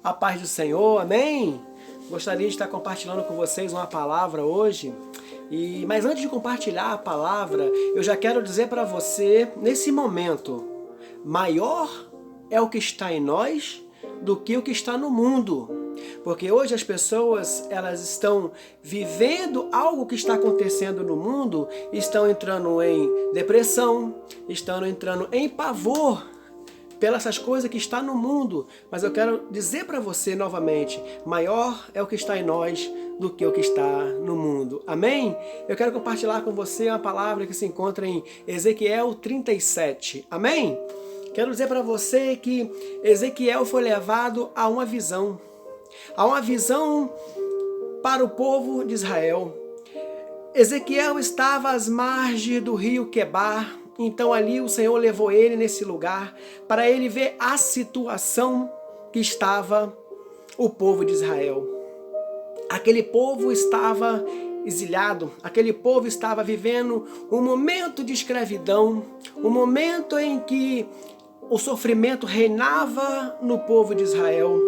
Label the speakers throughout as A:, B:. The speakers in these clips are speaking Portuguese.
A: A paz do Senhor, amém? Gostaria de estar compartilhando com vocês uma palavra hoje. Mas antes de compartilhar a palavra, eu já quero dizer para você, nesse momento, maior é o que está em nós do que o que está no mundo. Porque hoje as pessoas, elas estão vivendo algo que está acontecendo no mundo, estão entrando em depressão, estão entrando em pavor pelas essas coisas que está no mundo. Mas eu quero dizer para você novamente, maior é o que está em nós do que o que está no mundo. Amém? Eu quero compartilhar com você uma palavra que se encontra em Ezequiel 37. Amém? Quero dizer para você que Ezequiel foi levado a uma visão. A uma visão para o povo de Israel. Ezequiel estava às margens do rio Quebar. Então ali o Senhor levou ele nesse lugar para ele ver a situação que estava o povo de Israel. Aquele povo estava exilhado, aquele povo estava vivendo um momento de escravidão, um momento em que o sofrimento reinava no povo de Israel.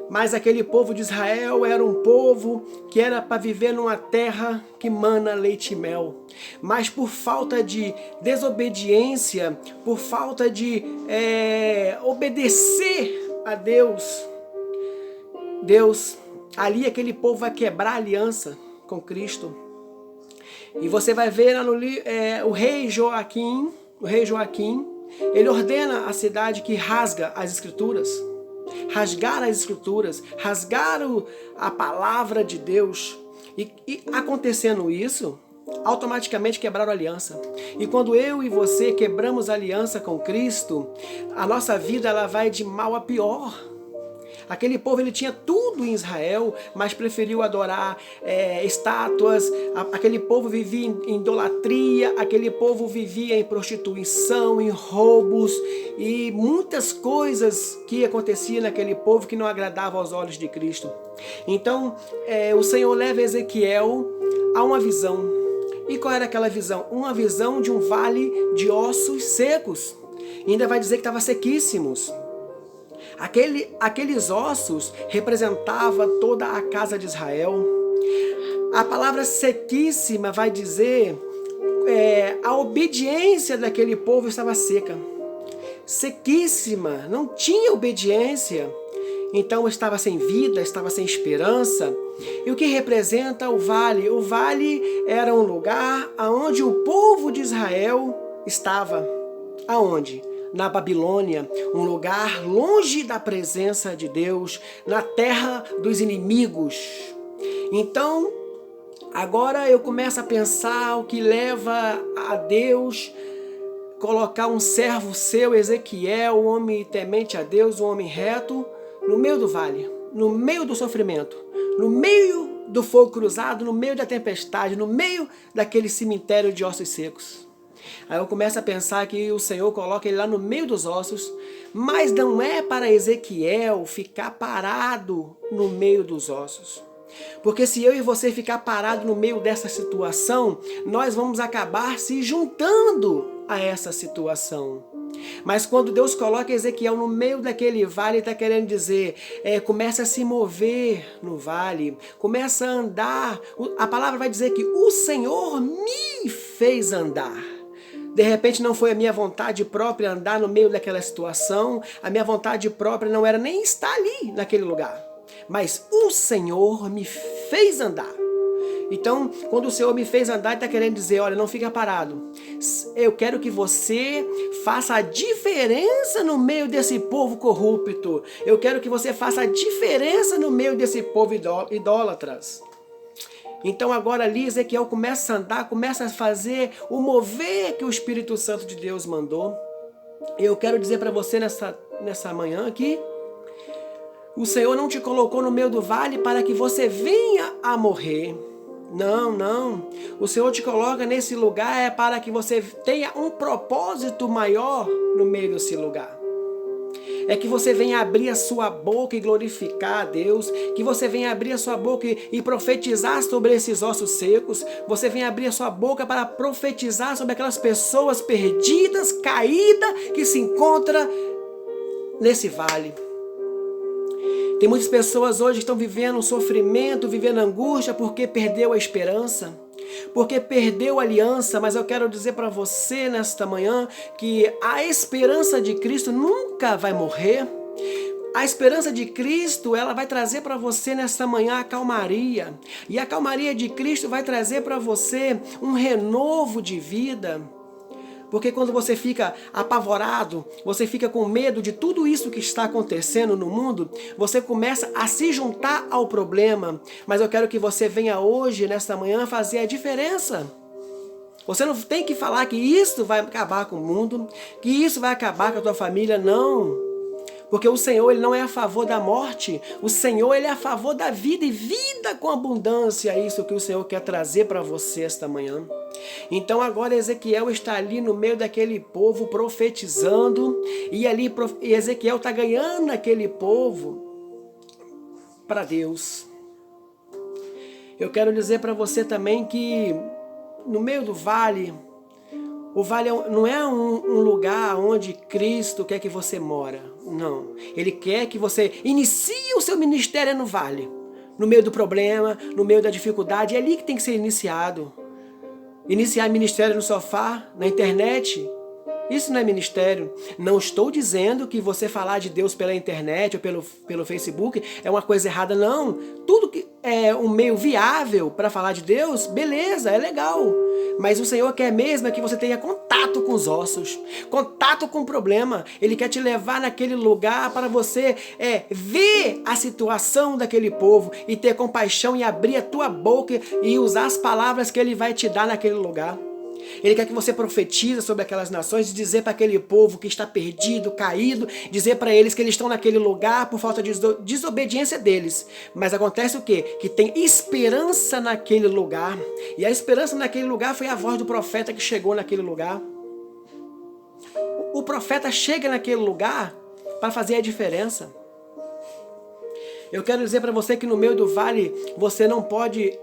A: Mas aquele povo de Israel era um povo que era para viver numa terra que mana leite e mel. Mas por falta de desobediência, por falta de obedecer a Deus, ali aquele povo vai quebrar a aliança com Cristo. E você vai ver lá no o rei Joaquim, ele ordena a cidade que rasga as escrituras. Rasgaram as escrituras, rasgaram a palavra de Deus. E acontecendo isso, automaticamente quebraram a aliança. E quando eu e você quebramos a aliança com Cristo, a nossa vida ela vai de mal a pior. Aquele povo ele tinha tudo em Israel, mas preferiu adorar estátuas. Aquele povo vivia em idolatria, aquele povo vivia em prostituição, em roubos e muitas coisas que aconteciam naquele povo que não agradavam aos olhos de Cristo. Então o Senhor leva Ezequiel a uma visão. E qual era aquela visão? Uma visão de um vale de ossos secos. E ainda vai dizer que estava sequíssimos. Aqueles ossos representavam toda a casa de Israel. A palavra sequíssima vai dizer a obediência daquele povo estava seca. Sequíssima, não tinha obediência. Então estava sem vida, estava sem esperança. E o que representa o vale? O vale era um lugar onde o povo de Israel estava. Aonde? Na Babilônia, um lugar longe da presença de Deus, na terra dos inimigos. Então, agora eu começo a pensar o que leva a Deus colocar um servo seu, Ezequiel, um homem temente a Deus, um homem reto, no meio do vale, no meio do sofrimento, no meio do fogo cruzado, no meio da tempestade, no meio daquele cemitério de ossos secos. Aí eu começo a pensar que o Senhor coloca ele lá no meio dos ossos, mas não é para Ezequiel ficar parado no meio dos ossos. Porque se eu e você ficar parado no meio dessa situação, nós vamos acabar se juntando a essa situação. Mas quando Deus coloca Ezequiel no meio daquele vale, está querendo dizer, começa a se mover no vale, começa a andar. A palavra vai dizer que o Senhor me fez andar. De repente não foi a minha vontade própria andar no meio daquela situação, a minha vontade própria não era nem estar ali naquele lugar. Mas o Senhor me fez andar. Então, quando o Senhor me fez andar, Ele está querendo dizer, olha, não fica parado. Eu quero que você faça a diferença no meio desse povo corrupto. Eu quero que você faça a diferença no meio desse povo idólatras. Então agora ali Ezequiel começa a andar, começa a fazer o mover que o Espírito Santo de Deus mandou. Eu quero dizer para você nessa manhã aqui, o Senhor não te colocou no meio do vale para que você venha a morrer. Não, não. O Senhor te coloca nesse lugar para que você tenha um propósito maior no meio desse lugar. É que você venha abrir a sua boca e glorificar a Deus, que você venha abrir a sua boca e profetizar sobre esses ossos secos, você venha abrir a sua boca para profetizar sobre aquelas pessoas perdidas, caídas, que se encontram nesse vale. Tem muitas pessoas hoje que estão vivendo um sofrimento, vivendo angústia, porque perdeu a esperança, porque perdeu a aliança. Mas eu quero dizer para você nesta manhã que a esperança de Cristo nunca vai morrer. A esperança de Cristo, ela vai trazer para você nesta manhã a calmaria. E a calmaria de Cristo vai trazer para você um renovo de vida. Porque quando você fica apavorado, você fica com medo de tudo isso que está acontecendo no mundo, você começa a se juntar ao problema. Mas eu quero que você venha hoje, nesta manhã, fazer a diferença. Você não tem que falar que isso vai acabar com o mundo, que isso vai acabar com a tua família, não. Porque o Senhor, Ele não é a favor da morte. O Senhor, Ele é a favor da vida e vida com abundância. É isso que o Senhor quer trazer para você esta manhã. Então agora Ezequiel está ali no meio daquele povo profetizando. E ali Ezequiel está ganhando aquele povo para Deus. Eu quero dizer para você também que no meio do vale, o vale não é um lugar onde Cristo quer que você mora. Não. Ele quer que você inicie o seu ministério no vale. No meio do problema, no meio da dificuldade. É ali que tem que ser iniciado. Iniciar ministério no sofá, na internet. Isso não é ministério. Não estou dizendo que você falar de Deus pela internet ou pelo Facebook é uma coisa errada, não. Tudo que é um meio viável para falar de Deus, beleza, é legal. Mas o Senhor quer mesmo que você tenha contato com os ossos, contato com o problema. Ele quer te levar naquele lugar para você ver a situação daquele povo e ter compaixão e abrir a tua boca e usar as palavras que Ele vai te dar naquele lugar. Ele quer que você profetize sobre aquelas nações e dizer para aquele povo que está perdido, caído, dizer para eles que eles estão naquele lugar por falta de desobediência deles. Mas acontece o quê? Que tem esperança naquele lugar. E a esperança naquele lugar foi a voz do profeta que chegou naquele lugar. O profeta chega naquele lugar para fazer a diferença. Eu quero dizer para você que no meio do vale você não pode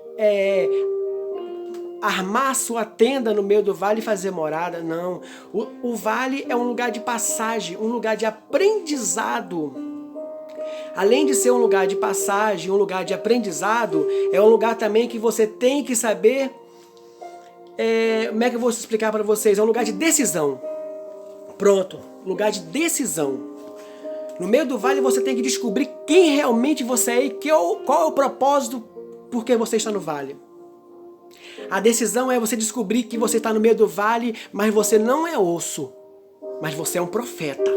A: armar sua tenda no meio do vale e fazer morada, não. O vale é um lugar de passagem, um lugar de aprendizado. Além de ser um lugar de passagem, um lugar de aprendizado, é um lugar também que você tem que saber, como é que eu vou explicar para vocês? É um lugar de decisão. Pronto, lugar de decisão. No meio do vale você tem que descobrir quem realmente você é e qual é o propósito por que você está no vale. A decisão é você descobrir que você está no meio do vale, mas você não é osso, mas você é um profeta.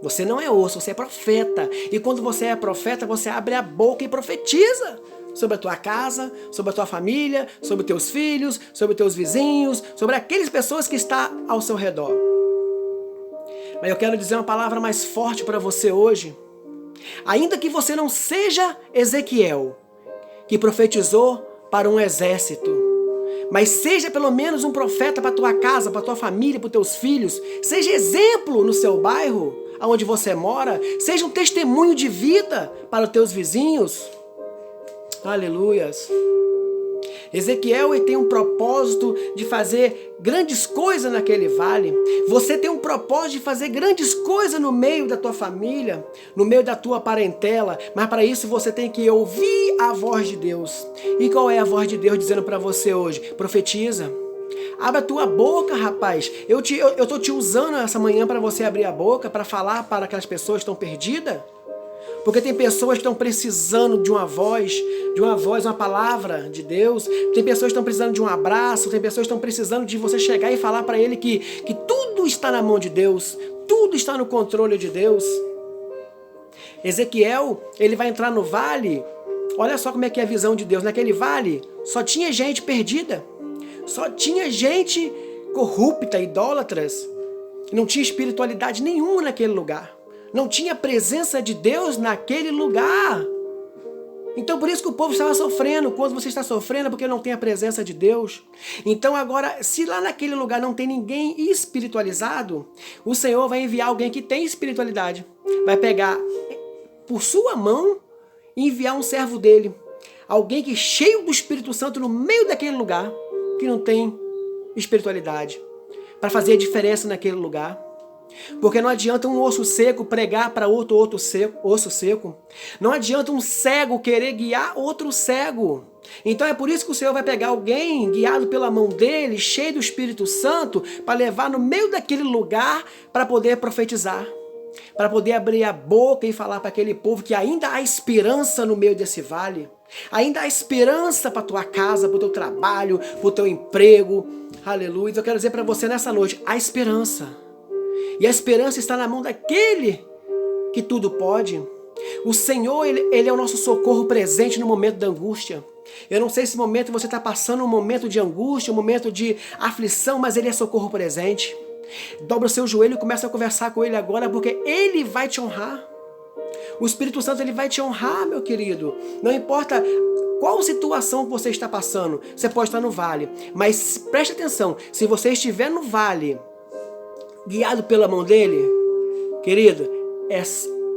A: Você não é osso, você é profeta. E quando você é profeta, você abre a boca e profetiza sobre a tua casa, sobre a tua família, sobre os teus filhos, sobre os teus vizinhos, sobre aquelas pessoas que estão ao seu redor. Mas eu quero dizer uma palavra mais forte para você hoje. Ainda que você não seja Ezequiel, que profetizou para um exército, mas seja pelo menos um profeta para tua casa, para tua família, para os teus filhos. Seja exemplo no seu bairro, onde você mora. Seja um testemunho de vida para os teus vizinhos. Aleluias. Ezequiel tem um propósito de fazer grandes coisas naquele vale. Você tem um propósito de fazer grandes coisas no meio da tua família, no meio da tua parentela, mas para isso você tem que ouvir a voz de Deus. E qual é a voz de Deus dizendo para você hoje? Profetiza. Abra a tua boca, rapaz. Eu estou te usando essa manhã para você abrir a boca, para falar para aquelas pessoas que estão perdidas. Porque tem pessoas que estão precisando de uma voz, uma palavra de Deus. Tem pessoas que estão precisando de um abraço. Tem pessoas que estão precisando de você chegar e falar para ele que tudo está na mão de Deus. Tudo está no controle de Deus. Ezequiel, ele vai entrar no vale. Olha só como é que é a visão de Deus. Naquele vale, só tinha gente perdida. Só tinha gente corrupta, idólatras. Não tinha espiritualidade nenhuma naquele lugar. Não tinha presença de Deus naquele lugar. Então por isso que o povo estava sofrendo. Quando você está sofrendo é porque não tem a presença de Deus. Então agora, se lá naquele lugar não tem ninguém espiritualizado, o Senhor vai enviar alguém que tem espiritualidade. Vai pegar por sua mão e enviar um servo dele. Alguém que cheio do Espírito Santo no meio daquele lugar, que não tem espiritualidade. Para fazer a diferença naquele lugar. Porque não adianta um osso seco pregar para outro osso seco. Não adianta um cego querer guiar outro cego. Então é por isso que o Senhor vai pegar alguém guiado pela mão dele, cheio do Espírito Santo, para levar no meio daquele lugar para poder profetizar. Para poder abrir a boca e falar para aquele povo que ainda há esperança no meio desse vale. Ainda há esperança para a tua casa, para o teu trabalho, para o teu emprego. Aleluia. Eu quero dizer para você nessa noite, há esperança. E a esperança está na mão daquele que tudo pode. O Senhor, ele é o nosso socorro presente no momento da angústia. Eu não sei se no momento você está passando um momento de angústia, um momento de aflição, mas Ele é socorro presente. Dobra o seu joelho e começa a conversar com Ele agora, porque Ele vai te honrar. O Espírito Santo, Ele vai te honrar, meu querido. Não importa qual situação que você está passando, você pode estar no vale, mas preste atenção, se você estiver no vale, guiado pela mão dele, querido,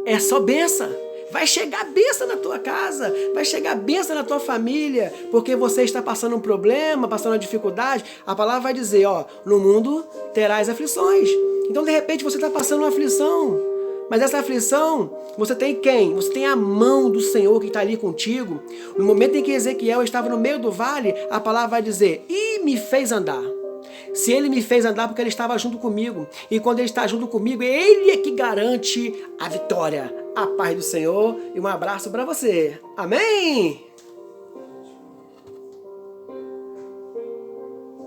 A: é só bênção. Vai chegar bênção na tua casa, vai chegar bênção na tua família, porque você está passando um problema, passando uma dificuldade. A palavra vai dizer, ó, no mundo terás aflições. Então, de repente, você está passando uma aflição, mas essa aflição, você tem quem? Você tem a mão do Senhor que está ali contigo. No momento em que Ezequiel estava no meio do vale, a palavra vai dizer, e me fez andar. Se Ele me fez andar porque Ele estava junto comigo. E quando Ele está junto comigo, Ele é que garante a vitória. A paz do Senhor e um abraço para você. Amém?